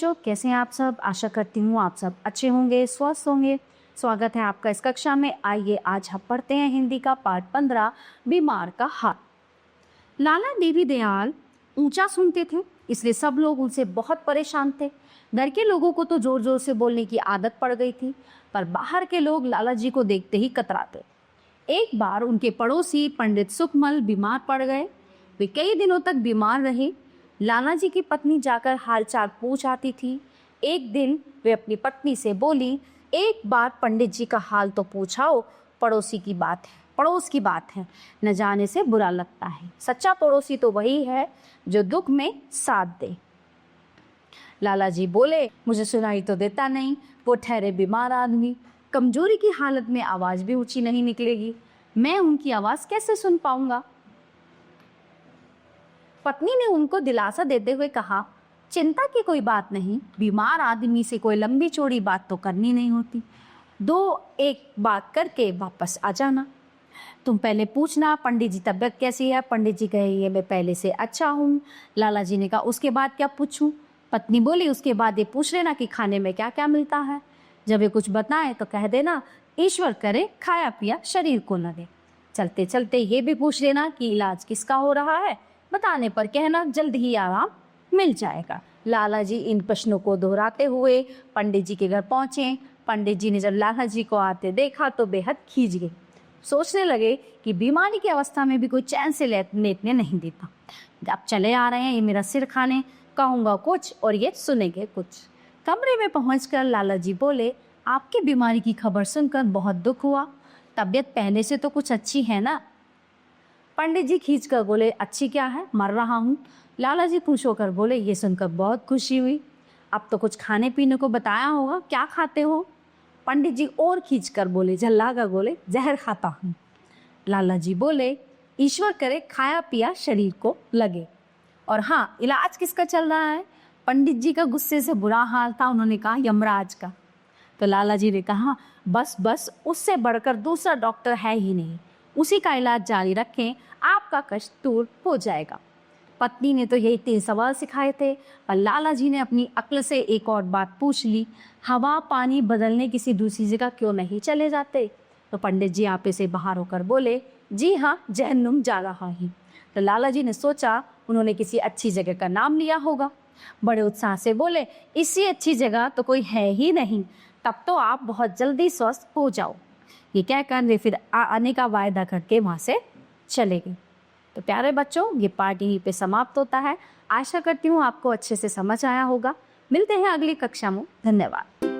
बच्चों, कैसे हैं आप सब। आशा करती हूँ आप सब अच्छे होंगे, स्वस्थ होंगे। स्वागत है आपका इस कक्षा में। आइए आज हम पढ़ते हैं हिंदी का पाठ 15, बीमार का हाल। लाला देवी दयाल ऊंचा सुनते थे, इसलिए सब लोग उनसे बहुत परेशान थे। घर के लोगों को तो जोर जोर से बोलने की आदत पड़ गई थी, पर बाहर के लोग लाला जी को देखते ही कतराते। एक बार उनके पड़ोसी पंडित सुखमल बीमार पड़ गए। वे कई दिनों तक बीमार रहे। लाला जी की पत्नी जाकर हालचाल पूछ आती थी। एक दिन वे अपनी पत्नी से बोली, एक बार पंडित जी का हाल तो पूछाओ, पड़ोस की बात है, न जाने से बुरा लगता है। सच्चा पड़ोसी तो वही है जो दुख में साथ दे। लाला जी बोले, मुझे सुनाई तो देता नहीं, वो ठहरे बीमार आदमी, कमजोरी की हालत में आवाज भी ऊंची नहीं निकलेगी, मैं उनकी आवाज कैसे सुन पाऊंगा। पत्नी ने उनको दिलासा देते हुए कहा, चिंता की कोई बात नहीं, बीमार आदमी से कोई लंबी चौड़ी बात तो करनी नहीं होती, दो एक बात करके वापस आ जाना। तुम पहले पूछना पंडित जी तबीयत कैसी है। पंडित जी कहे, ये मैं पहले से अच्छा हूँ। लाला जी ने कहा, उसके बाद क्या पूछूं। पत्नी बोली, उसके बाद ये पूछ लेना कि खाने में क्या क्या मिलता है। जब ये कुछ बताए तो कह देना, ईश्वर करे खाया पिया शरीर को लगे। चलते चलते ये भी पूछ लेना कि इलाज किसका हो रहा है। बताने पर कहना, जल्द ही आराम मिल जाएगा। लाला जी इन प्रश्नों को दोहराते हुए पंडित जी के घर पहुंचे। पंडित जी ने जब लाला जी को आते देखा तो बेहद खींच गए। सोचने लगे कि बीमारी की अवस्था में भी कोई चैन से लेटने नहीं देता। अब चले आ रहे हैं ये मेरा सिर खाने, कहूँगा कुछ और ये सुनेंगे कुछ। कमरे में पहुंचकर लाला जी बोले, आपकी बीमारी की खबर सुनकर बहुत दुख हुआ, तबीयत पहले से तो कुछ अच्छी है ना। पंडित जी खींच कर बोले, अच्छी क्या है, मर रहा हूँ। लाला जी खुश होकर बोले, ये सुनकर बहुत खुशी हुई, अब तो कुछ खाने पीने को बताया होगा, क्या खाते हो। पंडित जी और खींच कर बोले, झल्ला कर बोले, जहर खाता हूँ। लाला जी बोले, ईश्वर करे खाया पिया शरीर को लगे। और हाँ, इलाज किसका चल रहा है। पंडित जी का गुस्से से बुरा हाल था, उन्होंने कहा यमराज का। तो लाला जी ने कहा, बस उससे बढ़कर दूसरा डॉक्टर है ही नहीं, उसी का इलाज जारी रखें, आपका कष्ट दूर हो जाएगा। पत्नी ने तो यही 3 सवाल सिखाए थे, पर लाला जी ने अपनी अक्ल से एक और बात पूछ ली, हवा पानी बदलने किसी दूसरी जगह क्यों नहीं चले जाते। तो पंडित जी आपे से बाहर होकर बोले, जी हाँ, जहन्नुम जा रहा है। तो लाला जी ने सोचा उन्होंने किसी अच्छी जगह का नाम लिया होगा। बड़े उत्साह से बोले, इससे अच्छी जगह तो कोई है ही नहीं, तब तो आप बहुत जल्दी स्वस्थ हो जाओ। ये कहकर वे फिर आने का वायदा करके वहाँ से चले गए। तो प्यारे बच्चों, ये पार्ट यहीं पे समाप्त होता है। आशा करती हूँ आपको अच्छे से समझ आया होगा। मिलते हैं अगली कक्षा में। धन्यवाद।